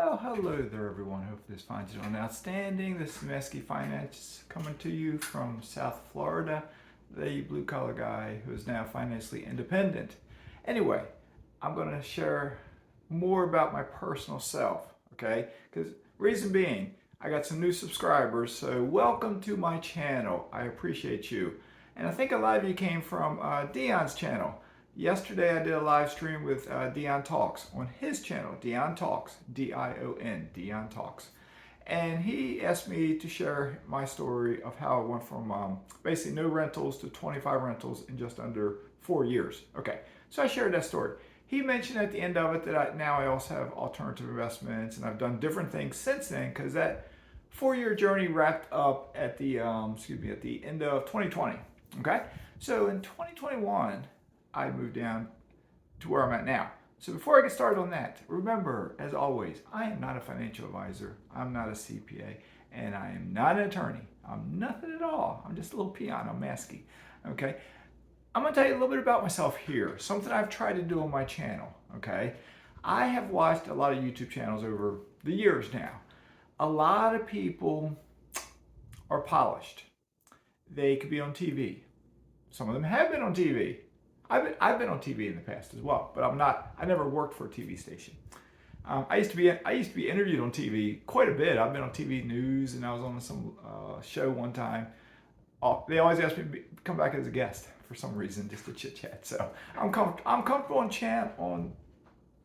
Well, hello there, everyone. Hope this finds you on outstanding. This is Mazske Finance coming to you from South Florida, the blue collar guy who is now financially independent. Anyway, I'm going to share more about my personal self, okay? Because reason being, I got some new subscribers, so welcome to my channel. I appreciate you. And I think a lot of you came from Dion's channel. Yesterday I did a live stream with Dion Talks on his channel, Dion Talks, D-I-O-N, Dion Talks. And he asked me to share my story of how I went from basically no rentals to 25 rentals in just under 4 years. Okay, so I shared that story. He mentioned at the end of it that now I also have alternative investments and I've done different things since then because that 4-year journey wrapped up at the at the end of 2020. Okay, so in 2021, I moved down to where I'm at now. So before I get started on that, remember, as always, I am not a financial advisor. I'm not a CPA, and I am not an attorney. I'm nothing at all. I'm just a little peon. I'm Mazske. Okay? I'm going to tell you a little bit about myself here, something I've tried to do on my channel. Okay? I have watched a lot of YouTube channels over the years now. A lot of people are polished. They could be on TV. Some of them have been on TV. I've been on TV in the past as well, but I never worked for a TV station. I used to be interviewed on TV quite a bit. I've been on TV news, and I was on some show one time. They always ask me to come back as a guest for some reason, just to chit chat. So I'm comfortable on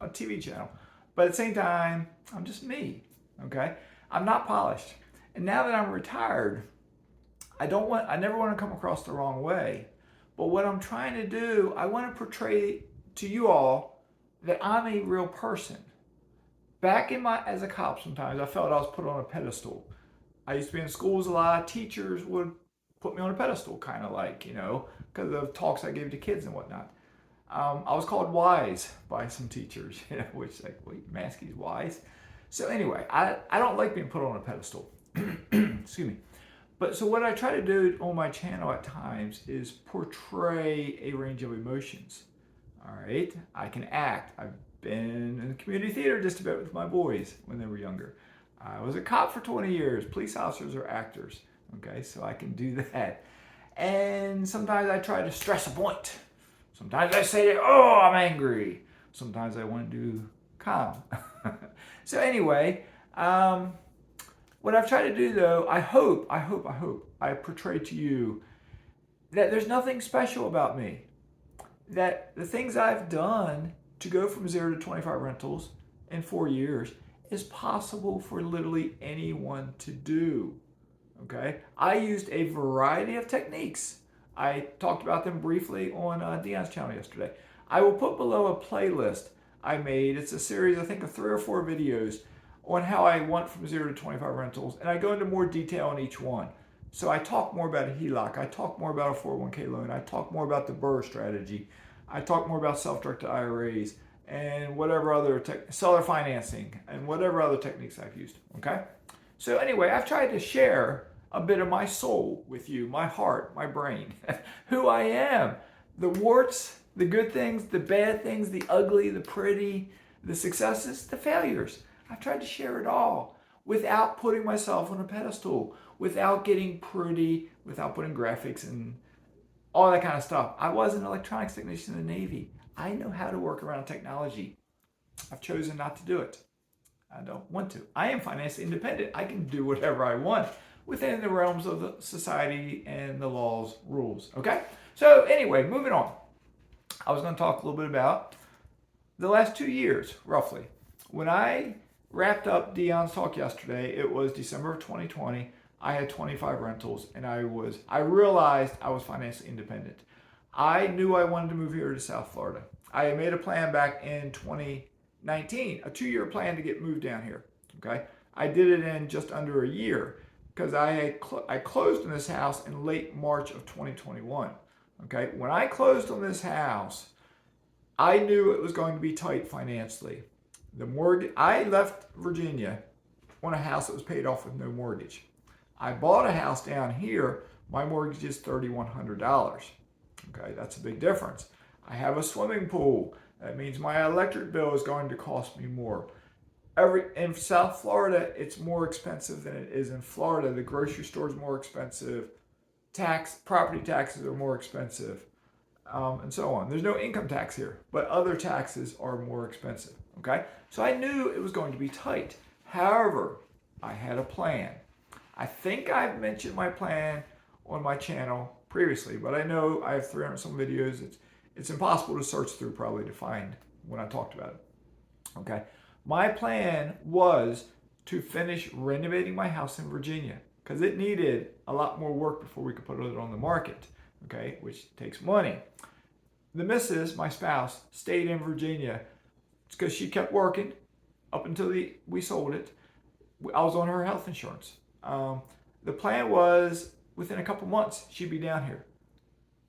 a TV channel, but at the same time, I'm just me. Okay, I'm not polished, and now that I'm retired, I never want to come across the wrong way. But what I'm trying to do, I want to portray to you all that I'm a real person. Back as a cop, sometimes I felt I was put on a pedestal. I used to be in schools a lot. Teachers would put me on a pedestal, kind of like, because of talks I gave to kids and whatnot. I was called wise by some teachers, which like, wait, Mazske's wise? So anyway, I don't like being put on a pedestal. Excuse me. But so what I try to do on my channel at times is portray a range of emotions. All right, I can act. I've been in the community theater just a bit with my boys when they were younger. I was a cop for 20 years. Police officers are actors. Okay, so I can do that. And sometimes I try to stress a point. Sometimes I say, oh, I'm angry. Sometimes I want to do calm. So anyway, what I've tried to do, though, I hope I portray to you that there's nothing special about me. That the things I've done to go from 0 to 25 rentals in 4 years is possible for literally anyone to do. Okay? I used a variety of techniques. I talked about them briefly on Dion's channel yesterday. I will put below a playlist I made. It's a series, I think, of 3 or 4 videos on how I went from 0 to 25 rentals, and I go into more detail on each one. So I talk more about a HELOC, I talk more about a 401k loan, I talk more about the BRRRR strategy, I talk more about self-directed IRAs, and whatever other seller financing, and whatever other techniques I've used, okay? So anyway, I've tried to share a bit of my soul with you, my heart, my brain, who I am, the warts, the good things, the bad things, the ugly, the pretty, the successes, the failures. I've tried to share it all without putting myself on a pedestal, without getting pretty, without putting graphics and all that kind of stuff. I was an electronics technician in the Navy. I know how to work around technology. I've chosen not to do it. I don't want to. I am financially independent. I can do whatever I want within the realms of the society and the law's rules. Okay? So anyway, moving on. I was going to talk a little bit about the last 2 years, roughly. When I wrapped up Dion's talk yesterday, it was December of 2020. I had 25 rentals, and I realized I was financially independent. I knew I wanted to move here to South Florida. I had made a plan back in 2019, a 2-year plan to get moved down here. Okay, I did it in just under a year because I closed on this house in late March of 2021. Okay, when I closed on this house, I knew it was going to be tight financially. The mortgage, I left Virginia on a house that was paid off with no mortgage. I bought a house down here. My mortgage is $3,100. Okay, that's a big difference. I have a swimming pool. That means my electric bill is going to cost me more. In South Florida, it's more expensive than it is in Florida. The grocery store is more expensive. Property taxes are more expensive, and so on. There's no income tax here, but other taxes are more expensive. Okay, so I knew it was going to be tight. However, I had a plan. I think I've mentioned my plan on my channel previously, but I know I have 300 some videos. It's impossible to search through probably to find when I talked about it. Okay, my plan was to finish renovating my house in Virginia because it needed a lot more work before we could put it on the market. Okay, which takes money. The missus, my spouse, stayed in Virginia because she kept working up until we sold it. I was on her health insurance. The plan was within a couple months she'd be down here.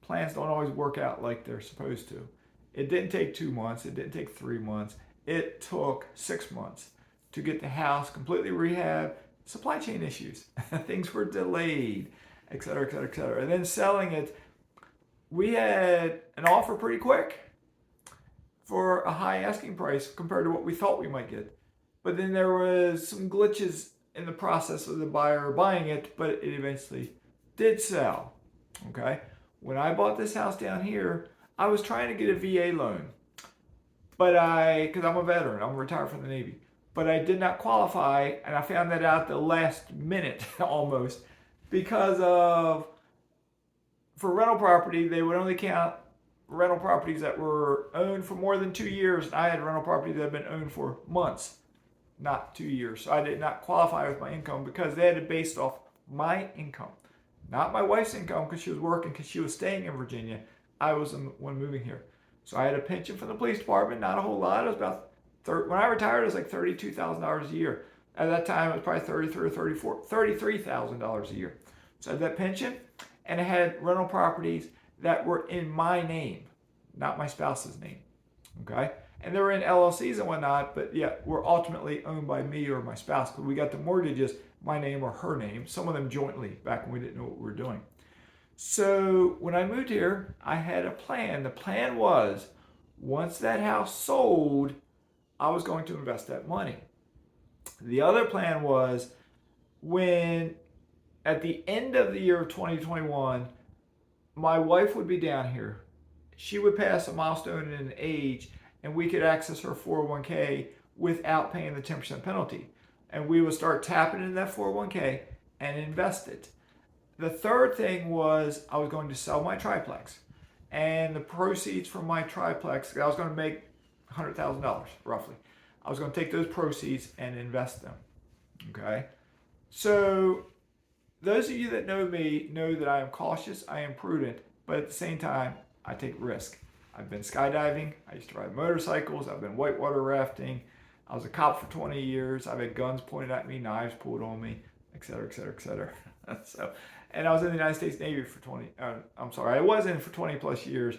Plans don't always work out like they're supposed to. It didn't take 2 months. It didn't take 3 months. It took 6 months to get the house completely rehabbed. Supply chain issues. Things were delayed, et cetera, et cetera, et cetera. And then selling it, we had an offer pretty quick for a high asking price compared to what we thought we might get. But then there was some glitches in the process of the buyer buying it, but it eventually did sell. Okay? When I bought this house down here, I was trying to get a VA loan. Because I'm a veteran, I'm retired from the Navy. But I did not qualify, and I found that out the last minute almost, because for rental property, they would only count rental properties that were owned for more than 2 years. And I had rental properties that had been owned for months, not 2 years. So I did not qualify with my income because they had it based off my income, not my wife's income because she was working, because she was staying in Virginia. I was the one moving here. So I had a pension from the police department, not a whole lot. It was about, when I retired, it was like $32,000 a year. At that time, it was probably $33,000 a year. So I had that pension, and I had rental properties that were in my name, not my spouse's name. Okay? And they were in LLCs and whatnot, but yeah, were ultimately owned by me or my spouse, because we got the mortgages, my name or her name, some of them jointly, back when we didn't know what we were doing. So when I moved here, I had a plan. The plan was, once that house sold, I was going to invest that money. The other plan was, when at the end of the year of 2021, my wife would be down here. She would pass a milestone in age, and we could access her 401k without paying the 10% penalty. And we would start tapping into that 401k and invest it. The third thing was, I was going to sell my triplex. And the proceeds from my triplex, I was going to make $100,000 roughly. I was going to take those proceeds and invest them. Okay? So those of you that know me know that I am cautious, I am prudent, but at the same time, I take risk. I've been skydiving, I used to ride motorcycles, I've been whitewater rafting, I was a cop for 20 years, I've had guns pointed at me, knives pulled on me, et cetera, et cetera, et cetera. And I was in the United States Navy for I was in for 20 plus years,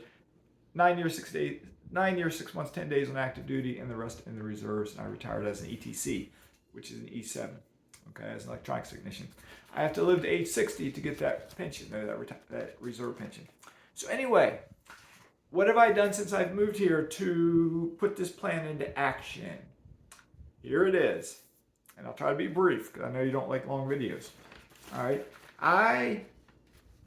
9 years, 6 months, 10 days on active duty, and the rest in the reserves, and I retired as an ETC, which is an E7, okay, as an electronics technician. I have to live to age 60 to get that pension, that reserve pension. So anyway, what have I done since I've moved here to put this plan into action? Here it is. And I'll try to be brief because I know you don't like long videos. All right. I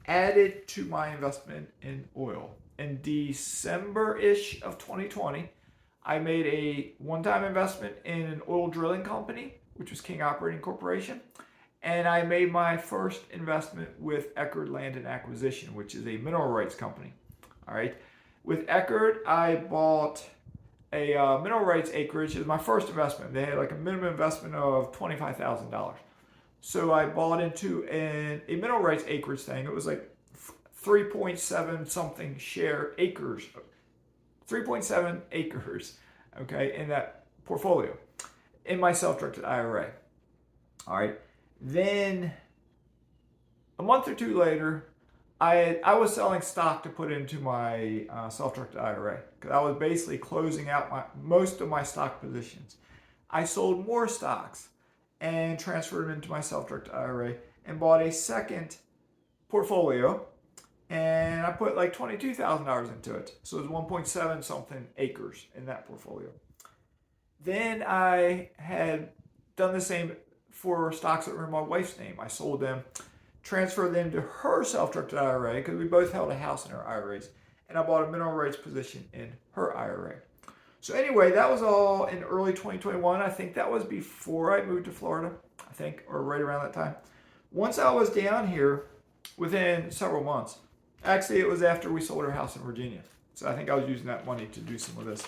added to my investment in oil. In December-ish of 2020, I made a one-time investment in an oil drilling company, which was King Operating Corporation. And I made my first investment with Eckerd Land and Acquisition, which is a mineral rights company. All right. With Eckerd, I bought a mineral rights acreage. It was my first investment. They had like a minimum investment of $25,000. So I bought into a mineral rights acreage thing. It was like 3.7 something acres, 3.7 acres, okay, in that portfolio, in my self-directed IRA. All right. Then a month or two later, I was selling stock to put into my self-directed IRA because I was basically closing out most of my stock positions. I sold more stocks and transferred them into my self-directed IRA and bought a second portfolio, and I put like $22,000 into it. So it was 1.7 something acres in that portfolio. Then I had done the same for stocks that were in my wife's name. I sold them, transferred them to her self-directed IRA because we both held a house in our IRAs, and I bought a mineral rights position in her IRA. So anyway, that was all in early 2021. I think that was before I moved to Florida, I think, or right around that time. Once I was down here, within several months, actually it was after we sold our house in Virginia. So I think I was using that money to do some of this.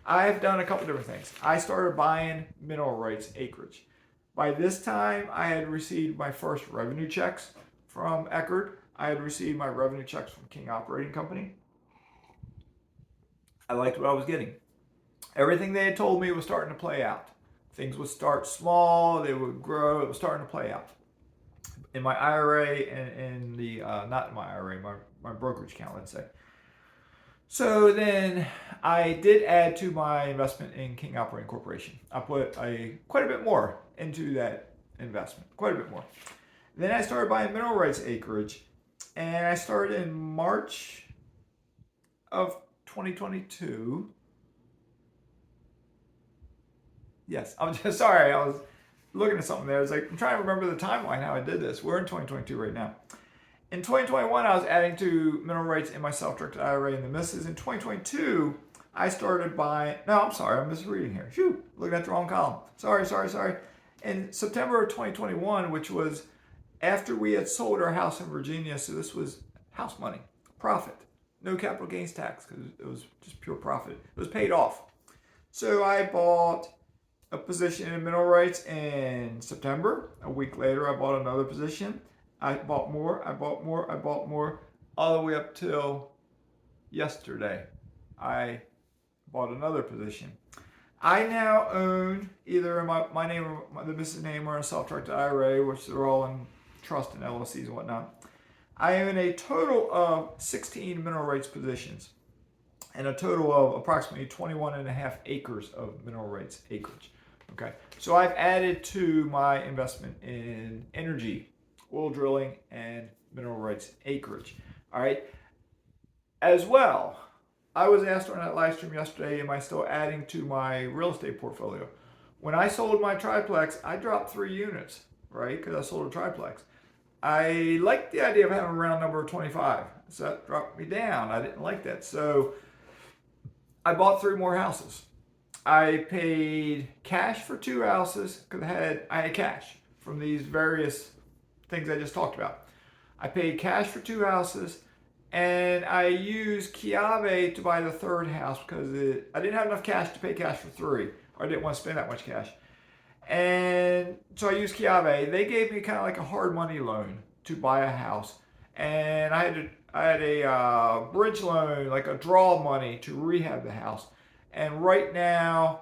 I've done a couple different things. I started buying mineral rights acreage. By this time, I had received my first revenue checks from Eckerd. I had received my revenue checks from King Operating Company. I liked what I was getting. Everything they had told me was starting to play out. Things would start small, they would grow, it was starting to play out. In my IRA and in the, not in my IRA, my brokerage account, let's say. So then I did add to my investment in King Operating Corporation. I put quite a bit more into that investment, quite a bit more. Then I started buying mineral rights acreage, and I started in March of 2022. Yes, I'm just sorry. I was looking at something there. It's like I'm trying to remember the timeline how I did this. We're in 2022 right now. In 2021, I was adding to mineral rights in my self-directed IRA and the misses. In 2022, I started buying. No, I'm sorry. I'm misreading here. Shoot, looking at the wrong column. Sorry. In September of 2021, which was after we had sold our house in Virginia, so this was house money, profit, no capital gains tax because it was just pure profit. It was paid off. So I bought a position in mineral rights in September. A week later, I bought another position. I bought more, all the way up till yesterday. I bought another position. I now own either in my name or the business name or a self-directed IRA, which they're all in trust and LLCs and whatnot. I own a total of 16 mineral rights positions and a total of approximately 21 and a half acres of mineral rights acreage. Okay, so I've added to my investment in energy, oil drilling, and mineral rights acreage. All right. As well, I was asked on that live stream yesterday, am I still adding to my real estate portfolio? When I sold my triplex, I dropped 3 units, right? Because I sold a triplex. I liked the idea of having a round number of 25. So that dropped me down. I didn't like that. So I bought 3 more houses. I paid cash for 2 houses because I had cash from these various things I just talked about. I paid cash for 2 houses, and I used Chiave to buy the 3rd house because I didn't have enough cash to pay cash for 3, or I didn't want to spend that much cash. And so I used Chiave. They gave me kind of like a hard money loan to buy a house, and I had a bridge loan, like a draw money to rehab the house. And right now,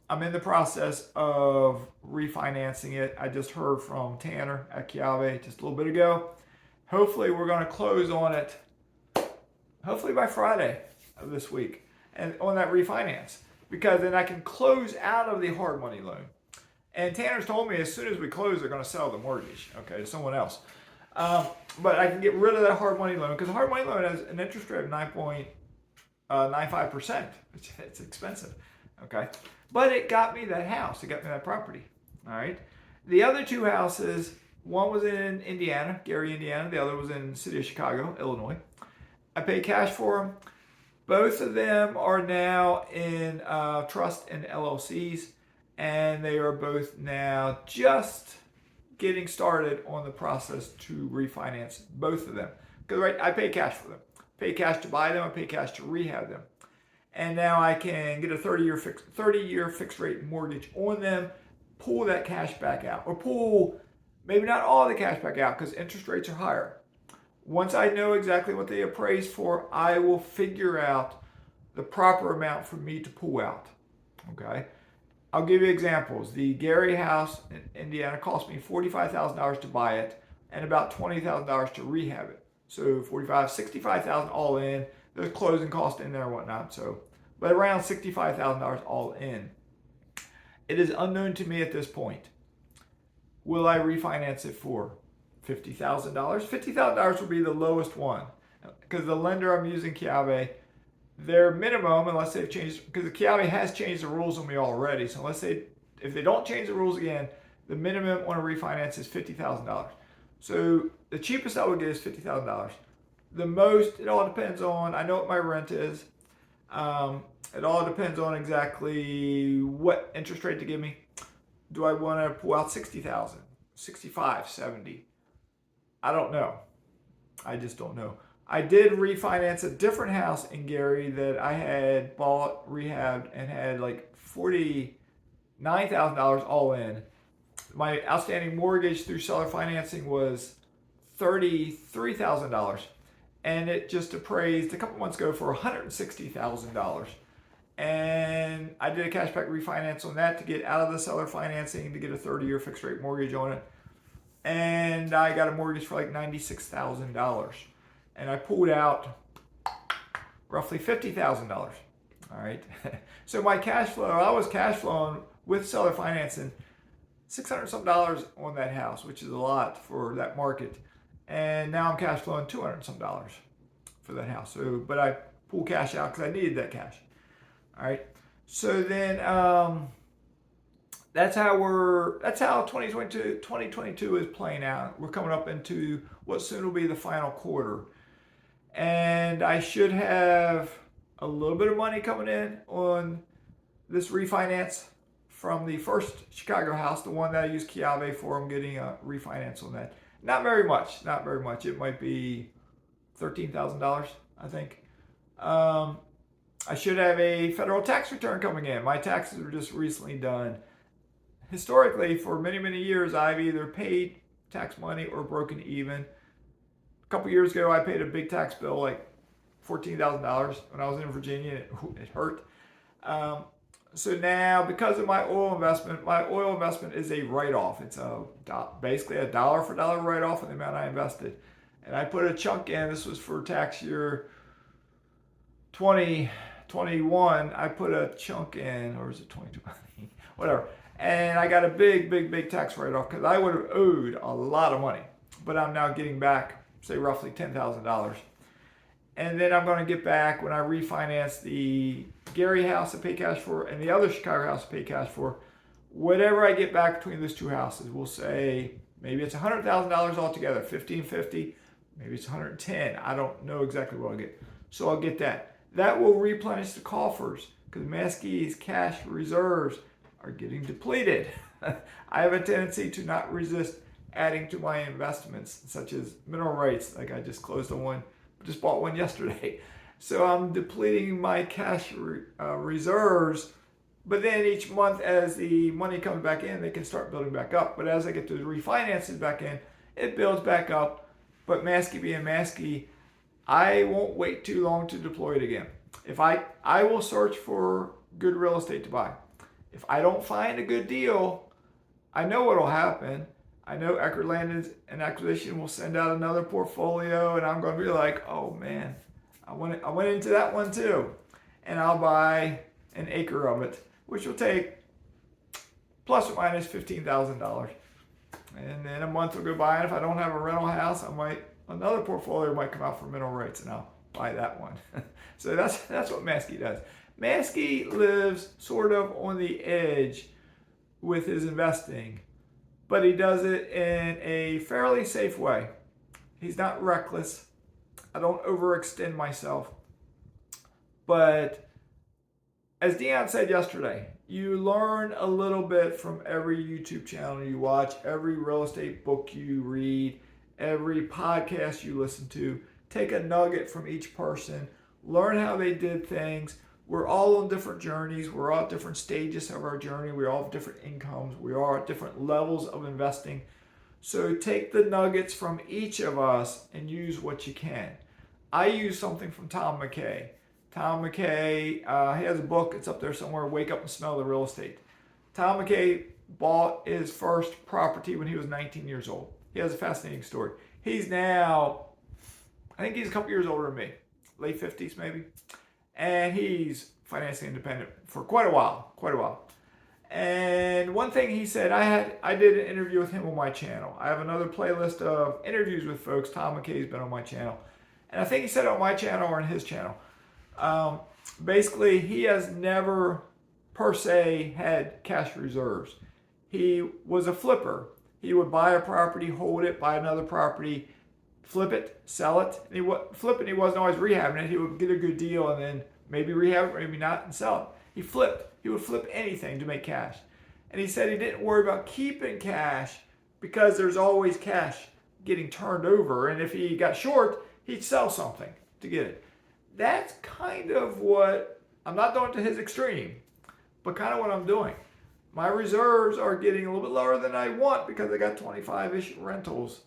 I'm in the process of refinancing it. I just heard from Tanner at Chiave just a little bit ago. Hopefully, we're going to close on it, hopefully by Friday of this week, and on that refinance, because then I can close out of the hard money loan. And Tanner's told me as soon as we close, they're going to sell the mortgage, okay, to someone else. But I can get rid of that hard money loan because the hard money loan has an interest rate of 9.95%. It's expensive, okay? But it got me that house. It got me that property, all right? The other 2 houses, one was in Indiana, Gary, Indiana. The other was in the city of Chicago, Illinois. I paid cash for them. Both of them are now in trust and LLCs, and they are both now just getting started on the process to refinance both of them. Because right, I pay cash for them. Pay cash to buy them, I pay cash to rehab them. And now I can get a 30-year fixed rate mortgage on them, pull that cash back out, or pull maybe not all the cash back out because interest rates are higher. Once I know exactly what they appraise for, I will figure out the proper amount for me to pull out. Okay? I'll give you examples. The Gary house in Indiana cost me $45,000 to buy it and about $20,000 to rehab it. So $65,000 all in. There's closing costs in there and whatnot. So, but around $65,000 all in. It is unknown to me at this point. Will I refinance it for $50,000? $50,000 would be the lowest one because the lender I'm using, Chiave, their minimum, unless they've changed, because the Kiawe has changed the rules on me already. So if they don't change the rules again, the minimum on a refinance is $50,000. So the cheapest I would get is $50,000. The most, it all depends on, I know what my rent is. It all depends on exactly what interest rate to give me. Do I want to pull out 60,000, 65, 70? I don't know. I just don't know. I did refinance a different house in Gary that I had bought, rehabbed, and had like $49,000 all in. My outstanding mortgage through seller financing was $33,000, and it just appraised a couple months ago for $160,000. And I did a cashback refinance on that to get out of the seller financing to get a 30-year fixed rate mortgage on it. And I got a mortgage for like $96,000. And I pulled out roughly $50,000. All right. So my cash flow, I was cash flowing with seller financing $600 some dollars on that house, which is a lot for that market. And now I'm cash flowing $200 some dollars for that house. So, but I pulled cash out because I needed that cash. All right. So then that's how 2022 is playing out. We're coming up into what soon will be the final quarter. And I should have a little bit of money coming in on this refinance from the first Chicago house, the one that I used Kiawe for. I'm getting a refinance on that. Not very much. It might be $13,000, I think. I should have a federal tax return coming in. My taxes were just recently done. Historically, for many, many years, I've either paid tax money or broken even. A couple years ago, I paid a big tax bill, like $14,000 when I was in Virginia, and it hurt. So now, because of my oil investment is a write-off. It's basically a dollar for dollar write-off on the amount I invested. And I put a chunk in. This was for tax year 2021. I put a chunk in, or is it 2020? Whatever. And I got a big tax write-off because I would have owed a lot of money. But I'm now getting back, say, roughly $10,000. And then I'm going to get back when I refinance the Gary house I pay cash for and the other Chicago house I pay cash for. Whatever I get back between those two houses, we'll say maybe it's $100,000 altogether, $1,550, maybe it's $110. I don't know exactly what I'll get. So I'll get that. That will replenish the coffers because Mazke's cash reserves are getting depleted. I have a tendency to not resist adding to my investments, such as mineral rights. Like I just closed on one. Just bought one yesterday. So I'm depleting my cash reserves. But then each month as the money comes back in, they can start building back up. But as I get those refinances back in, it builds back up. But Mazke being Mazke, I won't wait too long to deploy it again. If I will search for good real estate to buy. If I don't find a good deal, I know what will happen. I know Eckerd Land and Acquisition will send out another portfolio, and I'm going to be like, oh man, I went into that one too. And I'll buy an acre of it, which will take plus or minus $15,000. And then a month will go by, and if I don't have a rental house, another portfolio might come out for mineral rights, and I'll buy that one. So that's what Mazke does. Mazke lives sort of on the edge with his investing, but he does it in a fairly safe way. He's not reckless. I don't overextend myself. But as Dion said yesterday, you learn a little bit from every YouTube channel you watch, every real estate book you read, every podcast you listen to. Take a nugget from each person. Learn how they did things. We're all on different journeys. We're all at different stages of our journey. We all have different incomes. We all are at different levels of investing. So take the nuggets from each of us and use what you can. I use something from Tom McKay. Tom McKay, he has a book. It's up there somewhere, Wake Up and Smell the Real Estate. Tom McKay bought his first property when he was 19 years old. He has a fascinating story. He's now, I think he's a couple years older than me, late 50s maybe. And he's financially independent for quite a while. And one thing he said, I did an interview with him on my channel. I have another playlist of interviews with folks. Tom McKay's been on my channel. And I think he said it on my channel or on his channel. Basically, he has never per se had cash reserves. He was a flipper. He would buy a property, hold it, buy another property, flip it, sell it. And he wasn't always rehabbing it. He would get a good deal and then maybe rehab it, maybe not, and sell it. He flipped. He would flip anything to make cash. And he said he didn't worry about keeping cash because there's always cash getting turned over. And if he got short, he'd sell something to get it. That's kind of what, I'm not doing to his extreme, but kind of what I'm doing. My reserves are getting a little bit lower than I want because I got 25-ish rentals.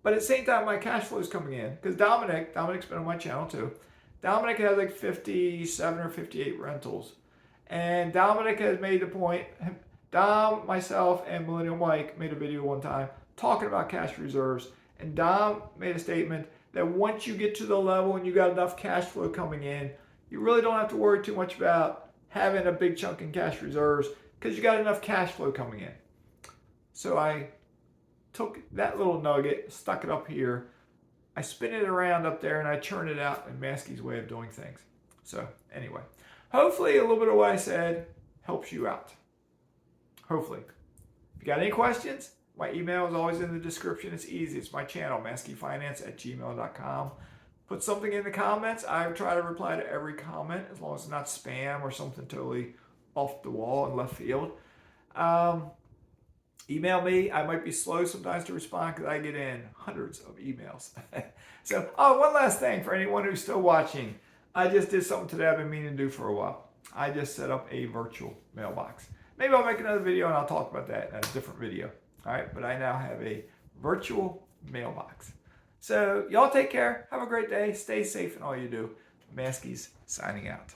But at the same time, my cash flow is coming in. Because Dominic's been on my channel too. Dominic has like 57 or 58 rentals. And Dominic has made the point, Dom, myself, and Millennial Mike made a video one time talking about cash reserves. And Dom made a statement that once you get to the level and you got enough cash flow coming in, you really don't have to worry too much about having a big chunk in cash reserves because you got enough cash flow coming in. So I took that little nugget, stuck it up here, I spin it around up there, and I churn it out in Maskey's way of doing things. So anyway, hopefully a little bit of what I said helps you out. Hopefully. If you got any questions, my email is always in the description. It's easy. It's my channel, mazkefinance@gmail.com. Put something in the comments. I try to reply to every comment as long as it's not spam or something totally off the wall and left field. Email me. I might be slow sometimes to respond because I get in hundreds of emails. So, one last thing for anyone who's still watching. I just did something today I've been meaning to do for a while. I just set up a virtual mailbox. Maybe I'll make another video and I'll talk about that in a different video. All right, but I now have a virtual mailbox. So y'all take care. Have a great day. Stay safe in all you do. Maskey's signing out.